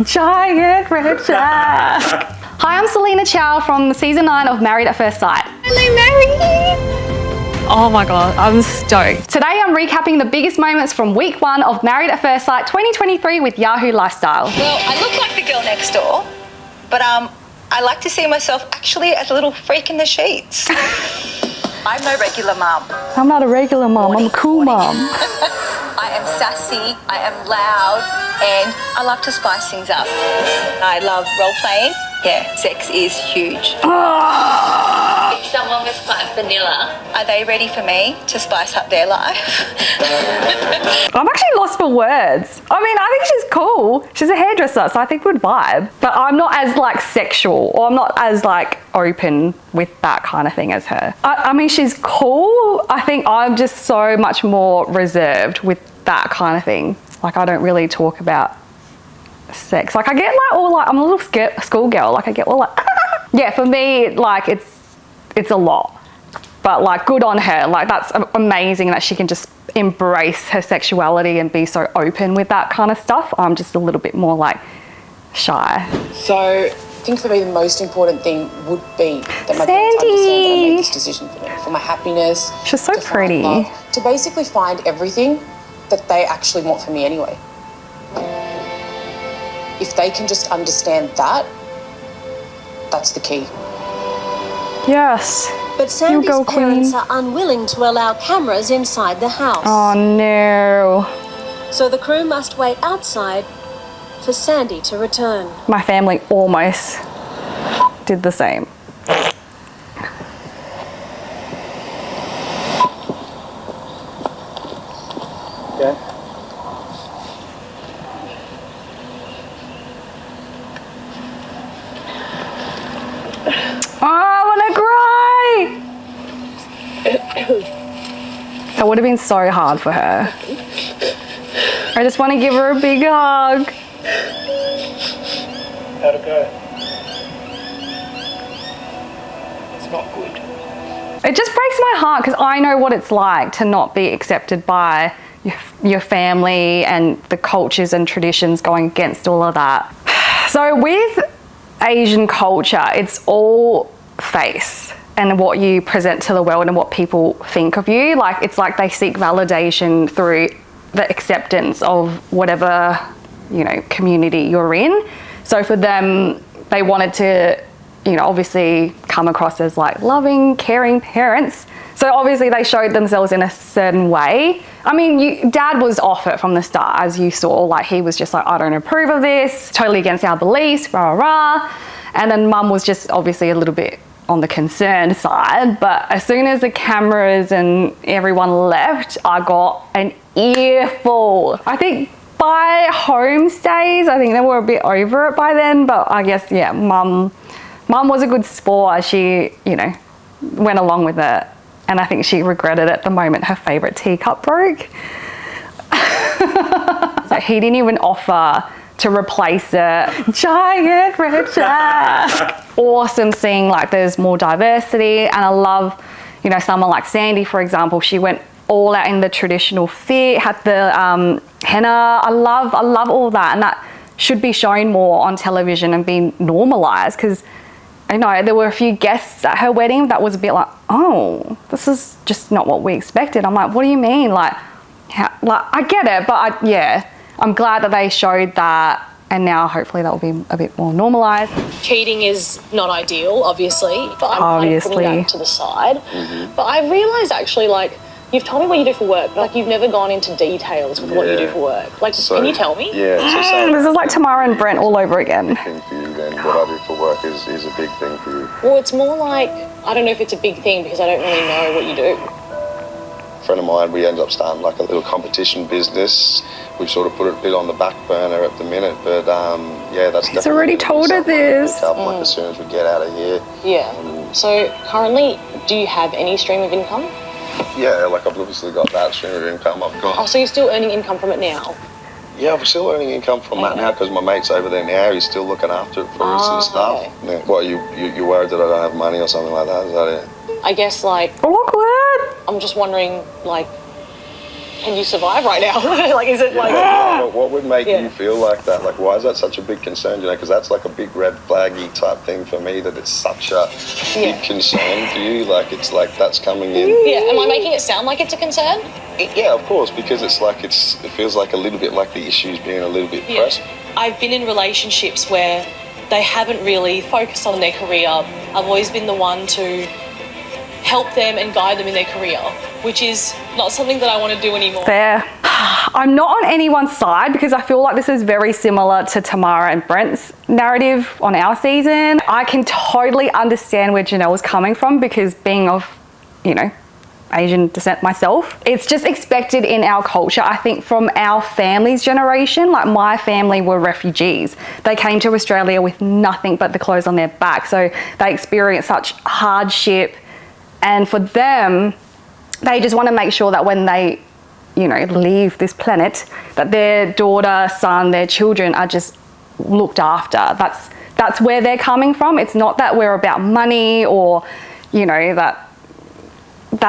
Giant red flag. Hi, I'm Selina Chhaur from season 9 of Married at First Sight. Hello, Mary. Oh my God, I'm stoked. Today I'm recapping the biggest moments from week 1 of Married at First Sight 2023 with Yahoo Lifestyle. Well, I look like the girl next door, but I like to see myself actually as a little freak in the sheets. I'm no regular mum. I'm not a regular mum, I'm a cool mum. I am sassy, I am loud, and I love to spice things up. I love role playing. Yeah, sex is huge. If someone was quite vanilla, Are they ready for me to spice up their life? I'm actually lost for words. I mean, I think she's cool. She's a hairdresser, so I think we'd vibe. But I'm not as like sexual, or I'm not as like open with that kind of thing as her. I mean, she's cool. I think I'm just so much more reserved with that kind of thing. Like, I don't really talk about sex. Like, I get like all like, I'm a little schoolgirl. Like, I get all like, yeah, for me, like it's a lot. But like, good on her. Like, that's amazing that she can just embrace her sexuality and be so open with that kind of stuff. I'm just a little bit more like shy. So I think for me the most important thing would be that my Sandy. parents understand that I made this decision for me, for my happiness. She's so to find pretty. love, to basically find everything that they actually want for me anyway. If they can just understand that, that's the key. Yes. But Sandy's go, parents queen. are unwilling to allow cameras inside the house. Oh no. So the crew must wait outside for Sandy to return. My family almost did the same. Okay. Oh, I want to cry. That would have been so hard for her. I just want to give her a big hug. How'd it go? It's not good. It just breaks my heart because I know what it's like to not be accepted by your family and the cultures and traditions going against all of that. So with Asian culture, it's all face and what you present to the world and what people think of you. Like, it's like they seek validation through the acceptance of whatever, you know, community you're in. So for them, they wanted to, you know, obviously come across as like loving, caring parents. So obviously they showed themselves in a certain way. I mean, Dad was off it from the start, as you saw. Like, he was just like, I don't approve of this, totally against our beliefs, rah, rah, rah. And then Mum was just obviously a little bit on the concerned side. But as soon as the cameras and everyone left, I got an earful. I think by home stays, I think they were a bit over it by then. But I guess, yeah, Mum was a good sport. She, you know, went along with it. And I think she regretted it the moment her favourite teacup broke. So he didn't even offer to replace it. Giant red flag. Awesome seeing like there's more diversity. And I love, you know, someone like Sandy, for example, she went all out in the traditional fit, had the henna. I love all that. And that should be shown more on television and be normalised, because I know there were a few guests at her wedding that was a bit like, oh, this is just not what we expected. I'm like, what do you mean? Like I get it, but I'm glad that they showed that, and now hopefully that will be a bit more normalised. Cheating is not ideal, obviously, but I'm kind of putting that to the side. But I realised actually, like, you've told me what you do for work, but like, you've never gone into details with what you do for work. Like, can you tell me? Yeah. This is like Tamara and Brent all over again. Big thing for you, then what I do for work is a big thing for you. Well, it's more like, I don't know if it's a big thing because I don't really know what you do. A friend of mine, we ended up starting like a little competition business. We've sort of put it a bit on the back burner at the minute, but yeah, that's He's already told her this. Like as soon as we get out of here. Yeah. So currently, do you have any stream of income? Yeah, like I've obviously got that stream of income. I've got. Oh, so you're still earning income from it now? Yeah, I'm still earning income from that now because my mate's over there now. He's still looking after it for us and stuff. Okay. Yeah. What, you worried that I don't have money or something like that? Is that it? I guess, like, Awkward. I'm just wondering, like, can you survive right now? Like, is it like... What would make you feel like that? Like, why is that such a big concern? You know, because that's like a big red flaggy type thing for me, that it's such a big concern for you. Like, it's like that's coming in. Yeah, am I making it sound like it's a concern? Yeah, of course, because it's like it feels like a little bit like the issue's being a little bit pressed. I've been in relationships where they haven't really focused on their career. I've always been the one to help them and guide them in their career, which is not something that I want to do anymore. Fair. I'm not on anyone's side because I feel like this is very similar to Tamara and Brent's narrative on our season. I can totally understand where Janelle was coming from because being of, you know, Asian descent myself, it's just expected in our culture. I think from our family's generation, like my family were refugees. They came to Australia with nothing but the clothes on their back. So they experienced such hardship. And for them, they just want to make sure that when they, you know, leave this planet, that their daughter, son, their children are just looked after. That's where they're coming from. It's not that we're about money or, you know, that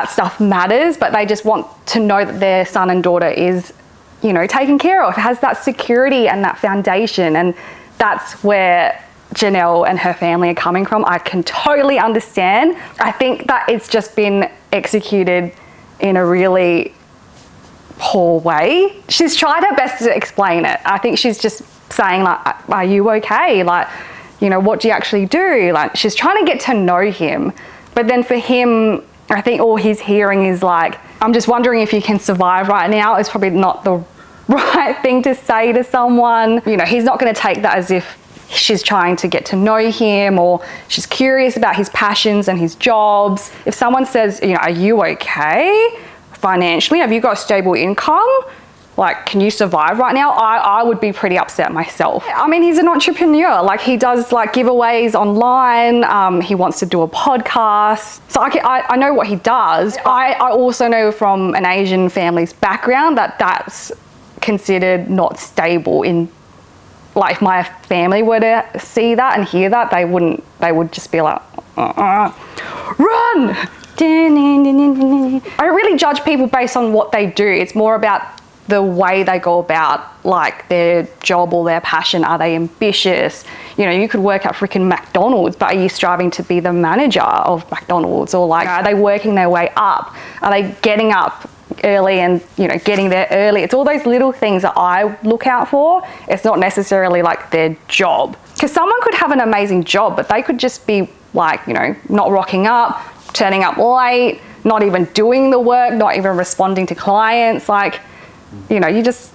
stuff matters, but they just want to know that their son and daughter is, you know, taken care of, has that security and that foundation. And that's where Janelle and her family are coming from. I can totally understand. I think that it's just been executed in a really poor way. She's tried her best to explain it. I think she's just saying like, are you okay? Like, you know, what do you actually do? Like, she's trying to get to know him. But then for him, I think all he's hearing is like, I'm just wondering if you can survive right now. It's probably not the right thing to say to someone. You know, he's not going to take that as if she's trying to get to know him or she's curious about his passions and his jobs. If someone says, you know, are you okay financially? Have you got a stable income? Like, can you survive right now? I would be pretty upset myself. I mean, he's an entrepreneur. Like, he does like giveaways online. He wants to do a podcast. So I know what he does. I also know from an Asian family's background that that's considered not stable in, like, if my family were to see that and hear that, they would just be like, run! I don't really judge people based on what they do. It's more about the way they go about, like, their job or their passion. Are they ambitious? You know, you could work at freaking McDonald's, but are you striving to be the manager of McDonald's? Or like, are they working their way up? Are they getting up early and, you know, getting there early? It's all those little things that I look out for. It's not necessarily like their job. Because someone could have an amazing job, but they could just be like, you know, not rocking up, turning up late, not even doing the work, not even responding to clients. Like, you know, you just,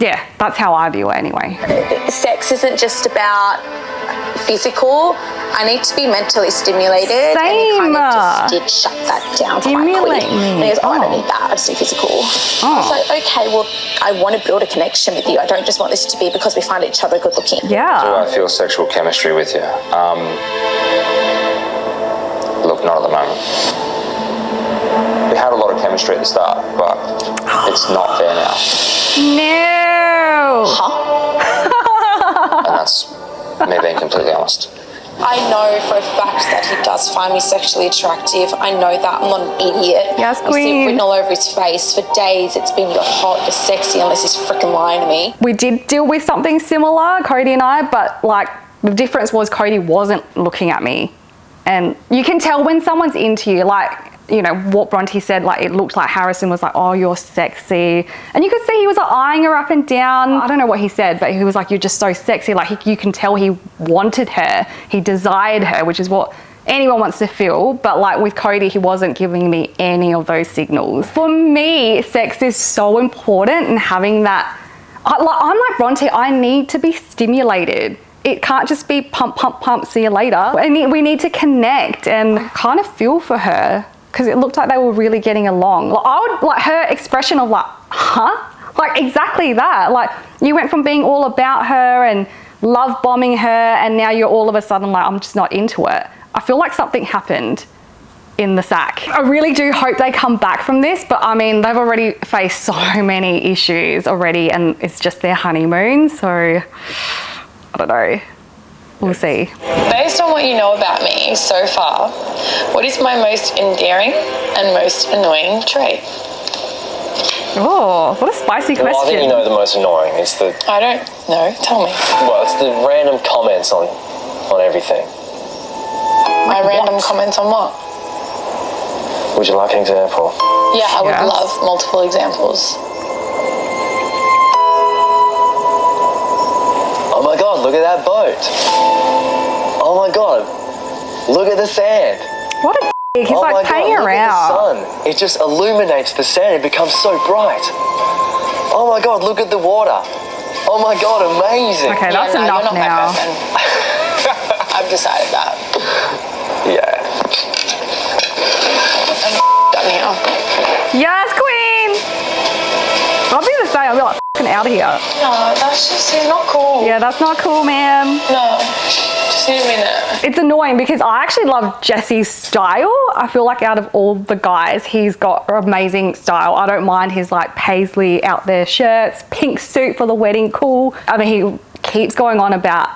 yeah, that's how I view it anyway. Sex isn't just about physical. I need to be mentally stimulated. Same. And he kind of just did shut that down Stimulate quite quick. me. And he goes, I don't need that, I just need physical. I was like, okay, well, I want to build a connection with you. I don't just want this to be because we find each other good looking. Yeah. Do I feel sexual chemistry with you? Look, not at the moment. We had a lot of chemistry at the start, but it's not there now. No. And that's me being completely honest. I know for a fact that he does find me sexually attractive. I know that. I'm not an idiot. Yes, You see it queen. written all over his face. For days it's been, you're hot, you're sexy, unless he's freaking lying to me. We did deal with something similar, Cody and I, but like the difference was Cody wasn't looking at me. And you can tell when someone's into you, like, you know, what Bronte said, like, it looked like Harrison was like, oh, you're sexy. And you could see he was like eyeing her up and down. I don't know what he said, but he was like, you're just so sexy. Like, you can tell he wanted her. He desired her, which is what anyone wants to feel. But like with Cody, he wasn't giving me any of those signals. For me, sex is so important, and having that, I'm like Bronte, I need to be stimulated. It can't just be pump, pump, pump, see you later. We need to connect, and kind of feel for her because it looked like they were really getting along. Like, I would, like, her expression of like, huh? Like, exactly that. Like, you went from being all about her and love bombing her, and now you're all of a sudden like, I'm just not into it. I feel like something happened in the sack. I really do hope they come back from this, but I mean, they've already faced so many issues already, and it's just their honeymoon, so I don't know. We'll see. Based on what you know about me so far, what is my most endearing and most annoying trait? Oh, what a spicy question. Well, I think you know the most annoying is the... I don't know. Tell me. Well, it's the random comments on everything. My random comments on what? Would you like an example? Yeah, I would Yes. love multiple examples. Oh my God, look at that boat. Oh my God, look at the sand. What a he's Oh my like paying God, her look at out. the sun. It just illuminates the sand. It becomes so bright. Oh my God, look at the water. Oh my God, amazing. Okay, that's no, enough you're not now. my person. I've decided that. Yeah. I'm done here. Yes, queen. I'll be the same. I'll be like fucking out of here. No, that's just it's not cool. Yeah, that's not cool, ma'am. No, just need a minute. It's annoying because I actually love Jesse's style. I feel like out of all the guys, he's got amazing style. I don't mind his like paisley out there shirts, pink suit for the wedding, cool. I mean, he keeps going on about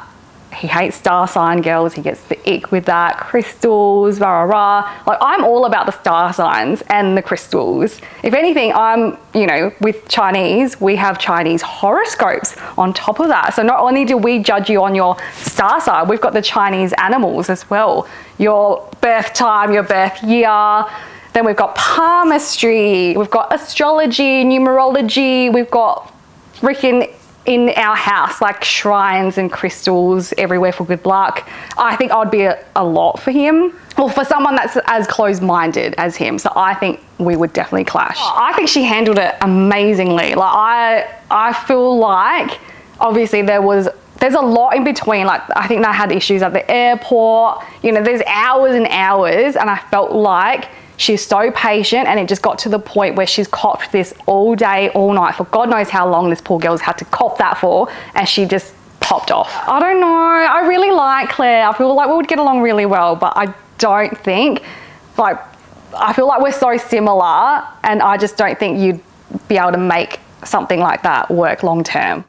he hates star sign girls. He gets the ick with that. Crystals, rah, rah, rah. Like, I'm all about the star signs and the crystals. If anything, I'm, you know, with Chinese, we have Chinese horoscopes on top of that. So not only do we judge you on your star sign, we've got the Chinese animals as well. Your birth time, your birth year. Then we've got palmistry. We've got astrology, numerology. We've got freaking in our house, like shrines and crystals everywhere for good luck. I think I'd be a lot for him. Well, for someone that's as closed-minded as him. So I think we would definitely clash. I think she handled it amazingly. Like I feel like obviously there's a lot in between. Like I think they had issues at the airport. You know, there's hours and hours, and I felt like she's so patient, and it just got to the point where she's copped this all day, all night, for God knows how long this poor girl's had to cop that for, and she just popped off. I don't know. I really like Claire. I feel like we would get along really well, but I don't think, like, I feel like we're so similar, and I just don't think you'd be able to make something like that work long term.